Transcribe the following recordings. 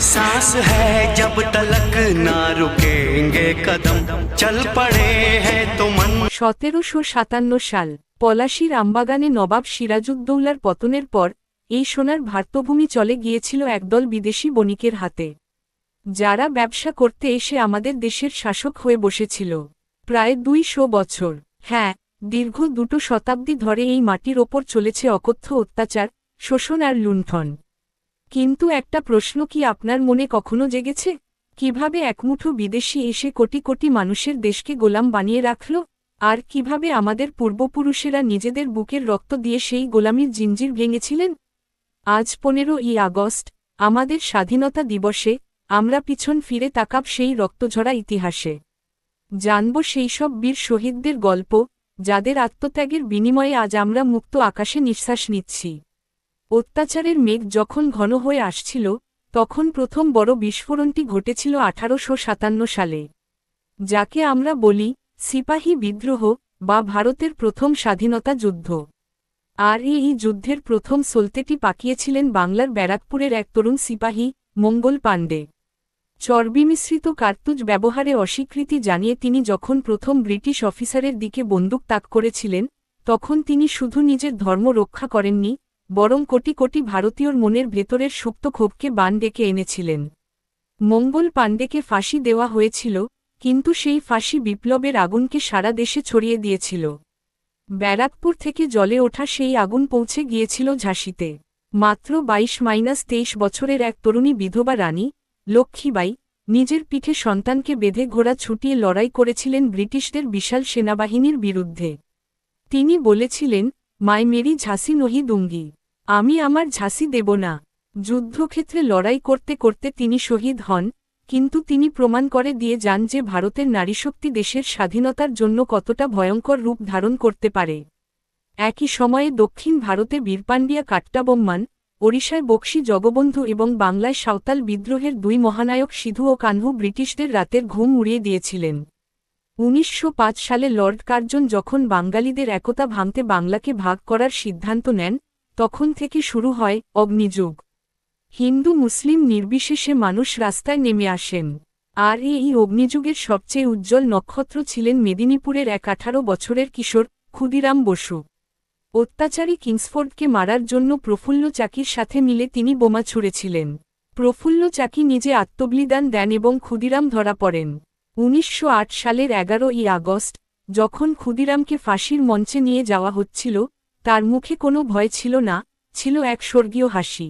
सांस है जब तलक ना रुकेंगे कदम चल पड़े हैं तो मन। 1757 সাল পলাশীর আমবাগানে নবাব সিরাজউদ্দৌলার পতনের পর এই সোনার ভার্তভূমি চলে গিয়েছিল একদল বিদেশি বণিকের হাতে, যারা ব্যবসা করতে এসে আমাদের দেশের শাসক হয়ে বসেছিল প্রায় 200 বছর। হ্যাঁ, দীর্ঘ 2 শতাব্দী ধরে এই মাটির ওপর চলেছে অকথ্য অত্যাচার, শোষণ আর লুণ্ঠন। কিন্তু একটা প্রশ্ন কি আপনার মনে কখনো জেগেছে? কিভাবে একমুঠো বিদেশি এসে কোটি কোটি মানুষের দেশকে গোলাম বানিয়ে রাখল? আর কিভাবে আমাদের পূর্বপুরুষেরা নিজেদের বুকের রক্ত দিয়ে সেই গোলামির জিঞ্জির ভেঙেছিলেন? আজ 15ই আগস্ট, আমাদের স্বাধীনতা দিবসে, আমরা পিছন ফিরে তাকাব সেই রক্তঝরা ইতিহাসে। জানব সেই সব বীর শহীদদের গল্প, যাদের আত্মত্যাগের বিনিময়ে আজ আমরা মুক্ত আকাশে নিঃশ্বাস নিচ্ছি। অত্যাচারের মেঘ যখন ঘন হয়ে আসছিল, তখন প্রথম বড় বিস্ফোরণটি ঘটেছিল 1857 সালে, যাকে আমরা বলি সিপাহী বিদ্রোহ বা ভারতের প্রথম স্বাধীনতা যুদ্ধ। আর এই যুদ্ধের প্রথম সলতেটি পাকিয়েছিলেন বাংলার ব্যারাকপুরের এক তরুণ সিপাহী, মঙ্গল পাণ্ডে। চর্বিমিশ্রিত কার্তুজ ব্যবহারে অস্বীকৃতি জানিয়ে তিনি যখন প্রথম ব্রিটিশ অফিসারের দিকে বন্দুক তাক করেছিলেন, তখন তিনি শুধু নিজের ধর্ম রক্ষা করেননি, বরং কোটি কোটি ভারতীয়র মনের ভেতরের সুপ্ত ক্ষোভকে বান ডেকে এনেছিলেন। মঙ্গল পাণ্ডেকে ফাঁসি দেওয়া হয়েছিল, কিন্তু সেই ফাঁসি বিপ্লবের আগুনকে সারা দেশে ছড়িয়ে দিয়েছিল। ব্যারাকপুর থেকে জ্বলে ওঠা সেই আগুন পৌঁছে গিয়েছিল ঝাঁসিতে। মাত্র 22-23 বছরের এক তরুণী বিধবা রানী, লক্ষ্মীবাই, নিজের পিঠে সন্তানকে বেঁধে ঘোড়া ছুটিয়ে লড়াই করেছিলেন ব্রিটিশদের বিশাল সেনাবাহিনীর বিরুদ্ধে। তিনি বলেছিলেন, মাই মেরি ঝাঁসি নহি দুঙ্গি, আমি আমার ঝাঁসি দেব না। যুদ্ধক্ষেত্রে লড়াই করতে করতে তিনি শহীদ হন, কিন্তু তিনি প্রমাণ করে দিয়ে যান যে ভারতের নারীশক্তি দেশের স্বাধীনতার জন্য কতটা ভয়ঙ্কর রূপ ধারণ করতে পারে। একই সময়ে দক্ষিণ ভারতে বীরপান্ডিয়া কাট্টাবোম্মান, ওড়িশায় বক্সী জগবন্ধু এবং বাংলায় সাঁওতাল বিদ্রোহের 2 মহানায়ক সিধু ও কানহু ব্রিটিশদের রাতের ঘুম উড়িয়ে দিয়েছিলেন। 1905 সালে লর্ড কার্জন যখন বাঙালিদের একতা ভাঙতে বাংলাকে ভাগ করার সিদ্ধান্ত নেন, তখন থেকে শুরু হয় অগ্নিযুগ। হিন্দু মুসলিম নির্বিশেষে মানুষ রাস্তায় নেমে আসেন। আর এই অগ্নিযুগের সবচেয়ে উজ্জ্বল নক্ষত্র ছিলেন মেদিনীপুরের এক 18 বছরের কিশোর, ক্ষুদিরাম বসু। অত্যাচারী কিংসফোর্ডকে মারার জন্য প্রফুল্ল চাকির সাথে মিলে তিনি বোমা ছুঁড়েছিলেন। প্রফুল্ল চাকি নিজে আত্মবলিদান দেন এবং ক্ষুদিরাম ধরা পড়েন। 1908 সালের 11ই আগস্ট, যখন ক্ষুদিরামকে ফাঁসির মঞ্চে নিয়ে যাওয়া হচ্ছিল, তার মুখে কোনো ভয় ছিল না, ছিল এক স্বর্গীয় হাসি।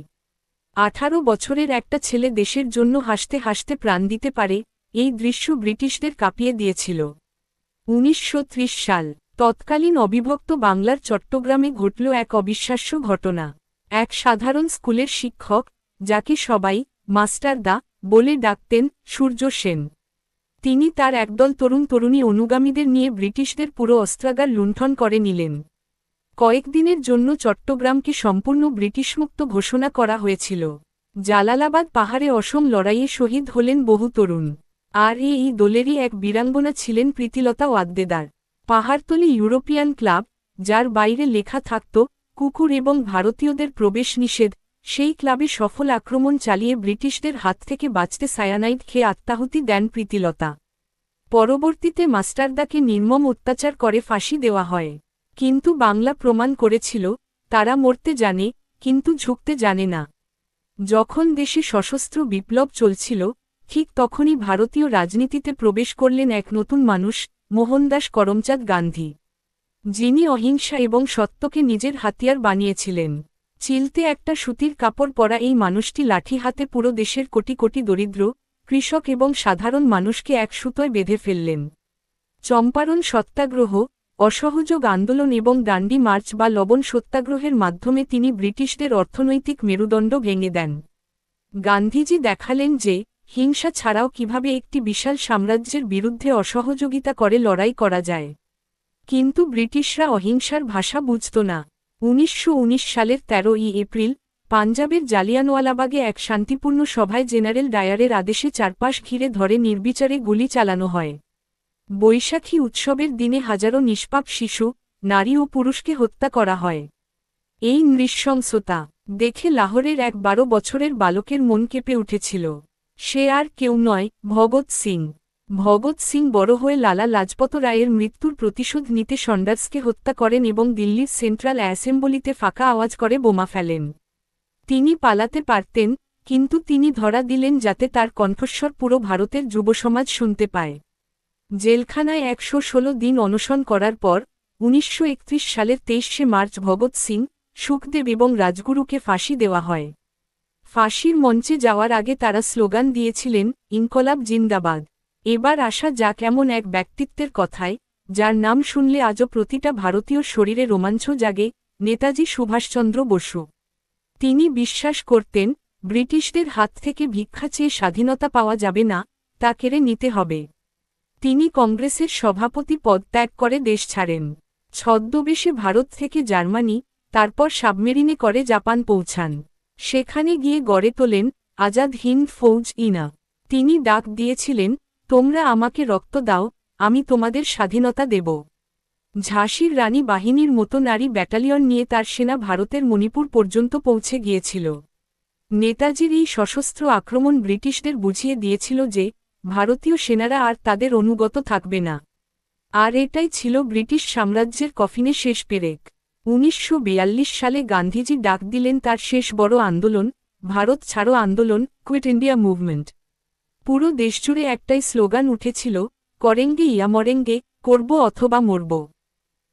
18 বছরের একটা ছেলে দেশের জন্য হাসতে হাসতে প্রাণ দিতে পারে, এই দৃশ্য ব্রিটিশদের কাঁপিয়ে দিয়েছিল। 1930 সাল, তৎকালীন অবিভক্ত বাংলার চট্টগ্রামে ঘটল এক অবিশ্বাস্য ঘটনা। এক সাধারণ স্কুলের শিক্ষক, যাকে সবাই মাস্টারদা বলে ডাকতেন, সূর্য সেন, তিনি তার একদল তরুণ তরুণী অনুগামীদের নিয়ে ব্রিটিশদের পুরো অস্ত্রাগার লুণ্ঠন করে নিলেন। কয়েকদিনের জন্য চট্টগ্রামকে সম্পূর্ণ ব্রিটিশমুক্ত ঘোষণা করা হয়েছিল। জালালাবাদ পাহাড়ে অসম লড়াইয়ে শহীদ হলেন বহু তরুণ। আর এই দলেরই এক বীরাঙ্গনা ছিলেন প্রীতিলতা ওয়াদ্দেদার। পাহাড়তলি ইউরোপিয়ান ক্লাব, যার বাইরে লেখা থাকত কুকুর এবং ভারতীয়দের প্রবেশ নিষেধ, সেই ক্লাবে সফল আক্রমণ চালিয়ে ব্রিটিশদের হাত থেকে বাঁচতে সায়ানাইড খেয়ে আত্মাহুতি দেন প্রীতিলতা। পরবর্তীতে মাস্টারদাকে নির্মম অত্যাচার করে ফাঁসি দেওয়া হয়। কিন্তু বাংলা প্রমাণ করেছিল, তারা মরতে জানে, কিন্তু ঝুঁকতে জানে না। যখন দেশে সশস্ত্র বিপ্লব চলছিল, ঠিক তখনই ভারতীয় রাজনীতিতে প্রবেশ করলেন এক নতুন মানুষ, মোহনদাস করমচাঁদ গান্ধী, যিনি অহিংসা এবং সত্যকে নিজের হাতিয়ার বানিয়েছিলেন। চিলতে একটা সুতির কাপড় পরা এই মানুষটি লাঠি হাতে পুরো দেশের কোটি কোটি দরিদ্র, কৃষক এবং সাধারণ মানুষকে এক সুতোয় বেঁধে ফেললেন। চম্পারণ সত্যাগ্রহ, অসহযোগ আন্দোলন এবং ডান্ডি মার্চ বা লবণ সত্যাগ্রহের মাধ্যমে তিনি ব্রিটিশদের অর্থনৈতিক মেরুদণ্ড ভেঙে দেন। গান্ধীজি দেখালেন যে, হিংসা ছাড়াও কিভাবে একটি বিশাল সাম্রাজ্যের বিরুদ্ধে অসহযোগিতা করে লড়াই করা যায়। কিন্তু ব্রিটিশরা অহিংসার ভাষা বুঝত না। 1919 সালের 13ই এপ্রিল, পাঞ্জাবের জালিয়ানওয়ালাবাগে এক শান্তিপূর্ণ সভায় জেনারেল ডায়ারের আদেশে চারপাশ ঘিরে ধরে নির্বিচারে গুলি চালানো হয়। বৈশাখী উৎসবের দিনে হাজারো নিষ্পাপ শিশু, নারী ও পুরুষকে হত্যা করা হয়। এই নৃশংসতা দেখে লাহোরের এক 12 বছরের বালকের মন কেঁপে উঠেছিল। সে আর কেউ নয়, ভগৎ সিং। ভগৎ সিং বড় হয়ে লালা লাজপত রায়ের মৃত্যুর প্রতিশোধ নিতে সন্ডার্সকে হত্যা করেন এবং দিল্লির সেন্ট্রাল অ্যাসেম্বলিতে ফাঁকা আওয়াজ করে বোমা ফেলেন। তিনি পালাতে পারতেন, কিন্তু তিনি ধরা দিলেন যাতে তার কণ্ঠস্বর পুরো ভারতের যুবসমাজ শুনতে পায়। জেলখানায় 116 দিন অনশন করার পর 1931 সালের 23শে মার্চ ভগৎ সিং, সুখদেব এবং রাজগুরুকে ফাঁসি দেওয়া হয়। ফাঁসির মঞ্চে যাওয়ার আগে তারা স্লোগান দিয়েছিলেন, ইনকলাব জিন্দাবাদ। এবার আসা যাক এমন এক ব্যক্তিত্বের কথায়, যার নাম শুনলে আজও প্রতিটা ভারতীয় শরীরে রোমাঞ্চ জাগে, নেতাজি সুভাষচন্দ্র বসু। তিনি বিশ্বাস করতেন, ব্রিটিশদের হাত থেকে ভিক্ষা চেয়ে স্বাধীনতা পাওয়া যাবে না, তা কেড়ে নিতে হবে। তিনি কংগ্রেসের সভাপতি পদ ত্যাগ করে দেশ ছাড়েন। ছদ্মবেশে ভারত থেকে জার্মানি, তারপর সাবমেরিনে করে জাপান পৌঁছান। সেখানে গিয়ে গড়ে তোলেন আজাদ হিন্দ ফৌজ ইনা। তিনি ডাক দিয়েছিলেন, তোমরা আমাকে রক্ত দাও, আমি তোমাদের স্বাধীনতা দেব। ঝাঁসির রানী বাহিনীর মতো নারী ব্যাটালিয়ন নিয়ে তার সেনা ভারতের মণিপুর পর্যন্ত পৌঁছে গিয়েছিল। নেতাজির এই সশস্ত্র আক্রমণ ব্রিটিশদের বুঝিয়ে দিয়েছিল যে, ভারতীয় সেনারা আর তাদের অনুগত থাকবে না। আর এটাই ছিল ব্রিটিশ সাম্রাজ্যের কফিনে শেষ পেরেক। 1942 সালে গান্ধীজি ডাক দিলেন তার শেষ বড় আন্দোলন, ভারত ছাড়ো আন্দোলন, কুইট ইন্ডিয়া মুভমেন্ট। পুরো দেশজুড়ে একটাই স্লোগান উঠেছিল, করেঙ্গে ইয়া মরেঙ্গে, করব অথবা মরব।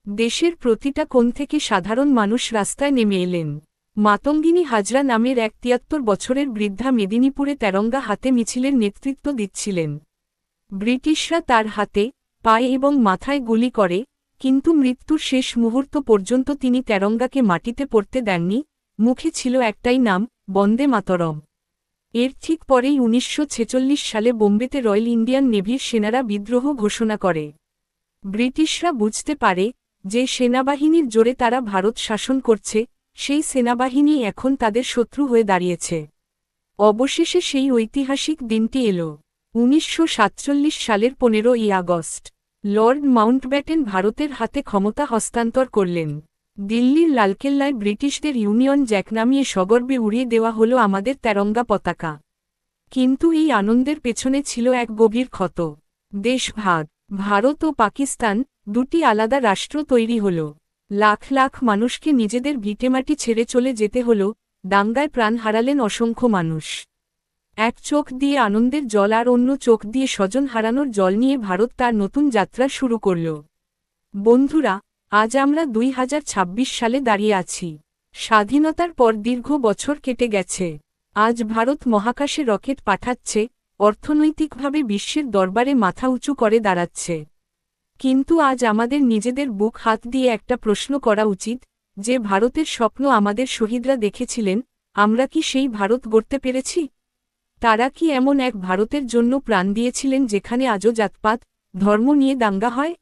দেশের প্রতিটা কোণ থেকে সাধারণ মানুষ রাস্তায় নেমে এলেন। মাতঙ্গিনী হাজরা নামের এক 73 বছরের বৃদ্ধা মেদিনীপুরে তেরঙ্গা হাতে মিছিলের নেতৃত্ব দিচ্ছিলেন। ব্রিটিশরা তার হাতে, পায়ে এবং মাথায় গুলি করে, কিন্তু মৃত্যুর শেষ মুহূর্ত পর্যন্ত তিনি তেরঙ্গাকে মাটিতে পড়তে দেননি। মুখে ছিল একটাই নাম, বন্দে মাতরম। এর ঠিক পরেই 1946 সালে বোম্বেতে রয়্যাল ইন্ডিয়ান নেভির সেনারা বিদ্রোহ ঘোষণা করে। ব্রিটিশরা বুঝতে পারে যে সেনাবাহিনীর জোরে তারা ভারত শাসন করছে, সেই সেনাবাহিনী এখন তাদের শত্রু হয়ে দাঁড়িয়েছে। অবশেষে সেই ঐতিহাসিক দিনটি এলো। 1947 সালের 15ই আগস্ট। লর্ড মাউন্টব্যাটেন ভারতের হাতে ক্ষমতা হস্তান্তর করলেন। দিল্লির লালকেল্লায় ব্রিটিশদের ইউনিয়ন জ্যাক নামিয়ে সগর্বে উড়িয়ে দেওয়া হলো আমাদের তেরঙ্গা পতাকা। কিন্তু এই আনন্দের পেছনে ছিল এক গভীর ক্ষত। দেশভাগ। ভারত ও পাকিস্তান, দুটি আলাদা রাষ্ট্র তৈরি হল। লাখ লাখ মানুষকে নিজেদের ভিটেমাটি ছেড়ে চলে যেতে হল, দাঙ্গায় প্রাণ হারালেন অসংখ্য মানুষ। এক চোখ দিয়ে আনন্দের জল আর অন্য চোখ দিয়ে স্বজন হারানোর জল নিয়ে ভারত তার নতুন যাত্রা শুরু করল। বন্ধুরা, আজ আমরা 2026 সালে দাঁড়িয়ে আছি। স্বাধীনতার পর দীর্ঘ বছর কেটে গেছে। আজ ভারত মহাকাশে রকেট পাঠাচ্ছে, অর্থনৈতিকভাবে বিশ্বের দরবারে মাথা উঁচু করে দাঁড়াচ্ছে। কিন্তু আজ আমাদের নিজেদের বুক হাত দিয়ে একটা প্রশ্ন করা উচিত, যে ভারতের স্বপ্ন আমাদের শহীদরা দেখেছিলেন, আমরা কি সেই ভারত গড়তে পেরেছি? তারা কি এমন এক ভারতের জন্য প্রাণ দিয়েছিলেন যেখানে আজও জাতপাত, ধর্ম নিয়ে দাঙ্গা হয়?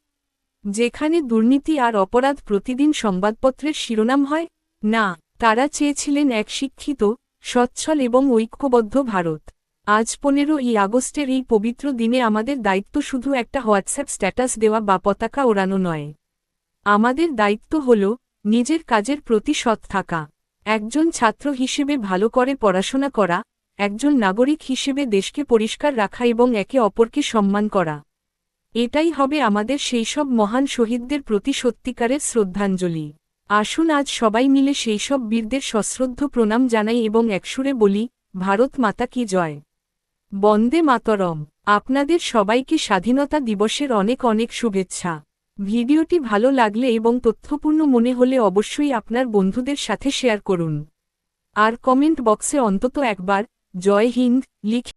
যেখানে দুর্নীতি আর অপরাধ প্রতিদিন সংবাদপত্রের শিরোনাম হয়? না, তারা চেয়েছিলেন এক শিক্ষিত, সচ্ছল এবং ঐক্যবদ্ধ ভারত। আজ 15ই আগস্টের এই পবিত্র দিনে আমাদের দায়িত্ব শুধু একটা হোয়াটসঅ্যাপ স্ট্যাটাস দেওয়া বা পতাকা ওড়ানো নয়। আমাদের দায়িত্ব হল নিজের কাজের প্রতি সৎ থাকা। একজন ছাত্র হিসেবে ভালো করে পড়াশোনা করা, একজন নাগরিক হিসেবে দেশকে পরিষ্কার রাখা এবং একে অপরকে সম্মান করা। এটাই হবে আমাদের সেই সব মহান শহীদদের প্রতি সত্যিকারের শ্রদ্ধাঞ্জলি। আসুন আজ সবাই মিলে সেই সব বীরদের সশ্রদ্ধ প্রণাম জানাই এবং একসুরে বলি, ভারত মাতা কি জয়। বন্দে মাতরম। আপনাদের সবাইকে স্বাধীনতা দিবসের অনেক অনেক শুভেচ্ছা। ভিডিওটি ভালো লাগলে এবং তথ্যপূর্ণ মনে হলে অবশ্যই আপনার বন্ধুদের সাথে শেয়ার করুন। আর কমেন্ট বক্সে অন্তত একবার জয় হিন্দ লিখে